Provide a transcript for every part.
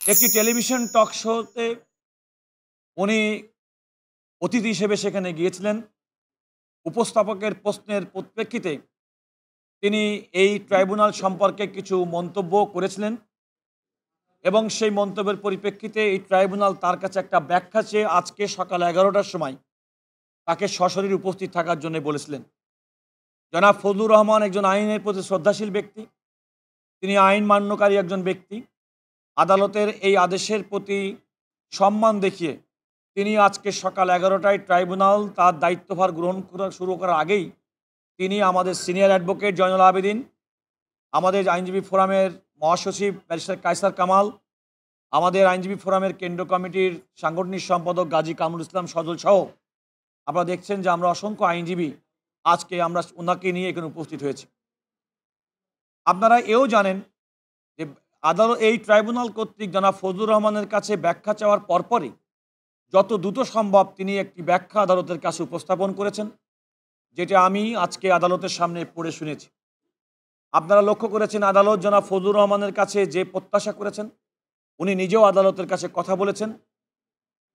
একটি টেলিভিশন টক শোতে উনি অতিথি হিসেবে সেখানে গিয়েছিলেন। উপস্থাপকের প্রশ্নের পরিপ্রেক্ষিতে তিনি এই ট্রাইব্যুনাল সম্পর্কে কিছু মন্তব্য করেছিলেন এবং সেই মন্তব্যের পরিপ্রেক্ষিতে এই ট্রাইব্যুনাল তার কাছে একটা ব্যাখ্যা চেয়ে আজকে সকাল 11টার সময় তাকে সশরীরে উপস্থিত থাকার জন্য বলেছিলেন। জনাব ফজলুর রহমান একজন আইনের প্রতি শ্রদ্ধাশীল ব্যক্তি, তিনি আইন মান্যকারী একজন ব্যক্তি। আদালতের এই আদেশের প্রতি সম্মান দেখিয়ে তিনি আজকে সকাল 11টায় ট্রাইব্যুনাল তার দায়িত্বভার গ্রহণ করা শুরু করার আগেই তিনি আমাদের সিনিয়র অ্যাডভোকেট জয়নুল আবেদিন, আমাদের আইনজীবী ফোরামের মহাসচিব ব্যারিস্টার কায়সার কামাল, আমাদের আইনজীবী ফোরামের কেন্দ্র কমিটির সাংগঠনিক সম্পাদক গাজী কামরুল ইসলাম সজল সহ আপনারা দেখছেন যে আমরা অসংখ্য আইনজীবী আজকে আমরা ওনাকে নিয়ে এখানে উপস্থিত হয়েছি। আপনারা এও জানেন যে আদালত এই ট্রাইব্যুনাল কর্তৃক জনাব ফজলুর রহমানের কাছে ব্যাখ্যা চাওয়ার পরপরই যত দ্রুত সম্ভব তিনি একটি ব্যাখ্যা আদালতের কাছে উপস্থাপন করেছেন, যেটা আমি আজকে আদালতের সামনে পড়ে শুনেছি। আপনারা লক্ষ্য করেছেন আদালত জনাব ফজলুর রহমানের কাছে যে প্রত্যাশা করেছেন উনি নিজেও আদালতের কাছে কথা বলেছেন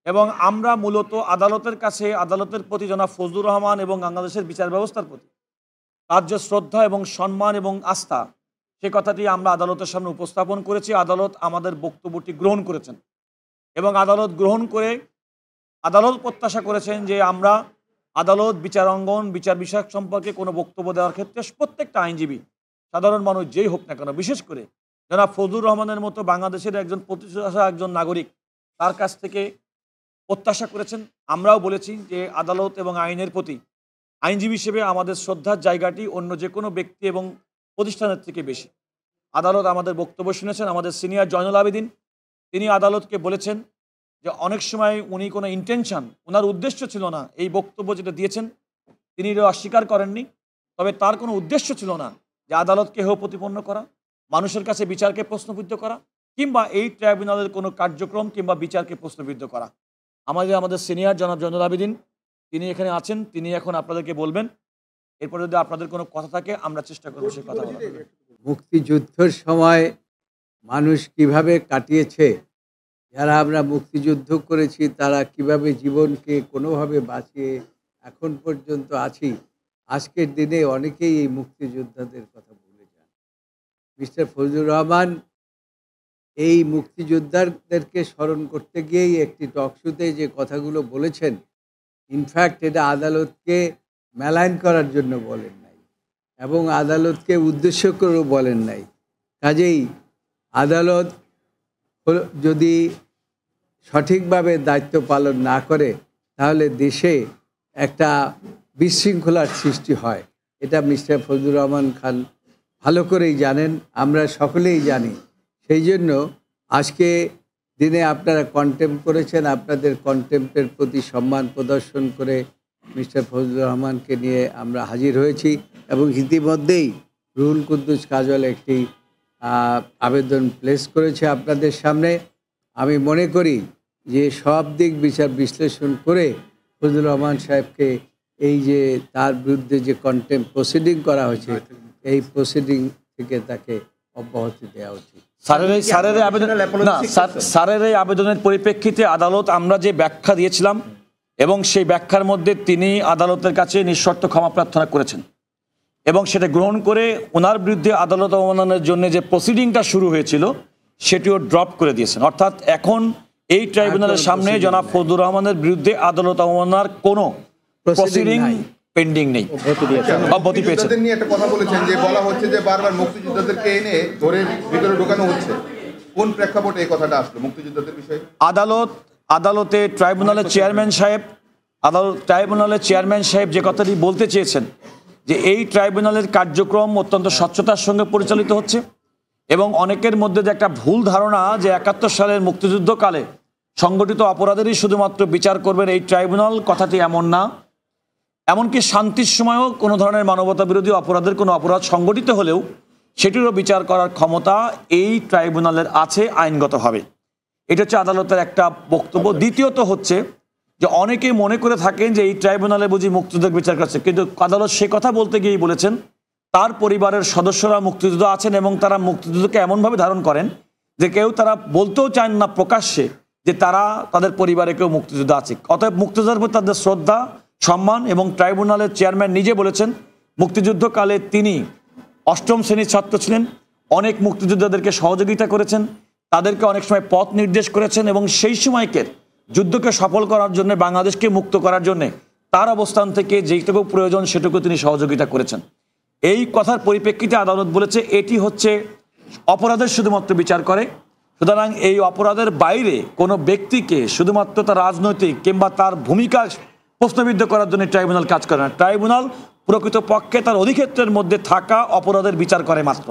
এবং আমরা মূলত আদালতের কাছে আদালতের প্রতি জনাব ফজলুর রহমান এবং বাংলাদেশের বিচার ব্যবস্থার প্রতি তার যে শ্রদ্ধা এবং সম্মান এবং আস্থা সে কথাটি আমরা আদালতের সামনে উপস্থাপন করেছি। আদালত আমাদের বক্তব্যটি গ্রহণ করেছেন এবং আদালত গ্রহণ করে আদালত প্রত্যাশা করেছেন যে আমরা আদালত বিচার অঙ্গন বিচার বিষয়ক সম্পর্কে কোনো বক্তব্য দেওয়ার ক্ষেত্রে প্রত্যেকটা আইনজীবী সাধারণ মানুষ যেই হোক না কেন, বিশেষ করে জনাব ফজলুর রহমানের মতো বাংলাদেশের একজন প্রতিষ্ঠা একজন নাগরিক তার কাছ থেকে প্রত্যাশা করেছেন। আমরাও বলেছি যে আদালত এবং আইনের প্রতি আইনজীবী হিসেবে আমাদের শ্রদ্ধার জায়গাটি অন্য যে কোনো ব্যক্তি এবং প্রতিষ্ঠানের থেকে বেশি। আদালত আমাদের বক্তব্য শুনেছেন। আমাদের সিনিয়র জয়নুল আবেদিন তিনি আদালতকে বলেছেন যে অনেক সময় উনি কোনো ইন্টেনশন, ওনার উদ্দেশ্য ছিল না এই বক্তব্য যেটা দিয়েছেন তিনি এটা অস্বীকার করেননি, তবে তার কোনো উদ্দেশ্য ছিল না যে আদালতকে হেয় প্রতিপন্ন করা, মানুষের কাছে বিচারকে প্রশ্নবিদ্ধ করা কিংবা এই ট্রাইব্যুনালের কোনো কার্যক্রম কিংবা বিচারকে প্রশ্নবিদ্ধ করা। আমাদের সিনিয়র জনাব জয়নুল আবেদিন তিনি এখানে আছেন, তিনি এখন আপনাদেরকে বলবেন। এরপরে যদি আপনাদের কোনো কথা থাকে আমরা চেষ্টা করবো সে কথা বলার। মুক্তিযুদ্ধের সময় মানুষ কিভাবে কাটিয়েছে, যারা আমরা মুক্তিযুদ্ধ করেছি তারা কিভাবে জীবনকে কোনোভাবে বাঁচিয়ে এখন পর্যন্ত আছি, আজকের দিনে অনেকেই এই মুক্তিযোদ্ধাদের কথা ভুলে যান। মিস্টার ফজলুর রহমান এই মুক্তিযোদ্ধাদেরকে স্মরণ করতে গিয়েই একটি টকশোতে যে কথাগুলো বলেছেন, ইনফ্যাক্ট এটা আদালতকে মেলাইন করার জন্য বলেন নাই এবং আদালতকে উদ্দেশ্য করেও বলেন নাই। কাজেই আদালত যদি সঠিকভাবে দায়িত্ব পালন না করে তাহলে দেশে একটা বিশৃঙ্খলার সৃষ্টি হয়। এটা মিস্টার ফজলুর রহমান খান ভালো করেই জানেন, আমরা সকলেই জানি। সেই জন্য আজকে দিনে আপনারা কন্টেম্প করেছেন, আপনাদের কন্টেম্পের প্রতি সম্মান প্রদর্শন করে মিস্টার ফজলুর রহমানকে নিয়ে আমরা হাজির হয়েছি এবং ইতিমধ্যেই রুহুল কুদ্দুস কাজল একটি আবেদন প্লেস করেছে আপনাদের সামনে। আমি মনে করি যে সব দিক বিচার বিশ্লেষণ করে ফজলুর রহমান সাহেবকে এই যে তার বিরুদ্ধে যে কন্টেম্প প্রসিডিং করা হয়েছে এই প্রসিডিং থেকে তাকে অব্যাহতি দেওয়া উচিত। স্যারের এই আবেদনের পরিপ্রেক্ষিতে আদালত আমরা যে ব্যাখ্যা দিয়েছিলাম এবং সেই ব্যাখ্যার মধ্যে তিনি আদালতের কাছে নিঃশর্ত ক্ষমা প্রার্থনা করেছেন এবং সেটা গ্রহণ করে ওনার বিরুদ্ধে আদালত অবমাননার জন্য যে প্রসিডিংটা শুরু হয়েছিল সেটিও ড্রপ করে দিয়েছেন। অর্থাৎ এখন এই ট্রাইব্যুনালের সামনে জনাব ফজলুর রহমানের বিরুদ্ধে আদালত অবমাননার কোনো প্রসিডিং পেন্ডিং নেই, অব্যাহতি পেয়েছেন। একটা কথা বলেছেন যে বলা হচ্ছে যে বারবার মুক্তিযোদ্ধাদেরকে এনে ধরে ভিতরে ঢোকানো হচ্ছে, কোন প্রেক্ষাপটে এই কথাটা আসলো মুক্তিযোদ্ধাদের বিষয়ে? আদালতে ট্রাইব্যুনালের চেয়ারম্যান সাহেব যে কথাটি বলতে চেয়েছেন যে এই ট্রাইব্যুনালের কার্যক্রম অত্যন্ত স্বচ্ছতার সঙ্গে পরিচালিত হচ্ছে এবং অনেকের মধ্যে যে একটা ভুল ধারণা যে 71 সালের মুক্তিযুদ্ধকালে সংগঠিত অপরাধেরই শুধুমাত্র বিচার করবেন এই ট্রাইব্যুনাল, কথাটি এমন না। এমনকি শান্তির সময়ও কোনো ধরনের মানবতা বিরোধী অপরাধের কোনো অপরাধ সংগঠিত হলেও সেটিরও বিচার করার ক্ষমতা এই ট্রাইব্যুনালের আছে আইনগতভাবে। এটা হচ্ছে আদালতের একটা বক্তব্য। দ্বিতীয়ত হচ্ছে যে অনেকে মনে করে থাকেন যে এই ট্রাইব্যুনালে বুঝি মুক্তিযুদ্ধ বিচার করছে, কিন্তু আদালত সে কথা বলতে গিয়েই বলেছেন তার পরিবারের সদস্যরা মুক্তিযুদ্ধ আছেন এবং তারা মুক্তিযুদ্ধকে এমনভাবে ধারণ করেন যে কেউ তারা বলতেও চান না প্রকাশ্যে যে তারা তাদের পরিবারে কেউ মুক্তিযোদ্ধা আছে। অতএব মুক্তিযোদ্ধার প্রতি তাদের শ্রদ্ধা সম্মান, এবং ট্রাইব্যুনালের চেয়ারম্যান নিজে বলেছেন মুক্তিযুদ্ধকালে তিনি অষ্টম শ্রেণীর ছাত্র ছিলেন, অনেক মুক্তিযোদ্ধাদেরকে সহযোগিতা করেছেন, তাদেরকে অনেক সময় পথ নির্দেশ করেছেন, এবং সেই সময়কের যুদ্ধকে সফল করার জন্য, বাংলাদেশকে মুক্ত করার জন্য তার অবস্থান থেকে যেটুকু প্রয়োজন সেটুকু তিনি সহযোগিতা করেছেন। এই কথার পরিপ্রেক্ষিতে আদালত বলেছে এটি হচ্ছে অপরাধের শুধুমাত্র বিচার করে, সুতরাং এই অপরাধের বাইরে কোনো ব্যক্তিকে শুধুমাত্র তার রাজনৈতিক কিংবা তার ভূমিকা প্রশ্নবিদ্ধ করার জন্য ট্রাইব্যুনাল কাজ করে না। ট্রাইব্যুনাল প্রকৃতপক্ষে তার অধিক্ষেত্রের মধ্যে থাকা অপরাধের বিচার করে মাত্র।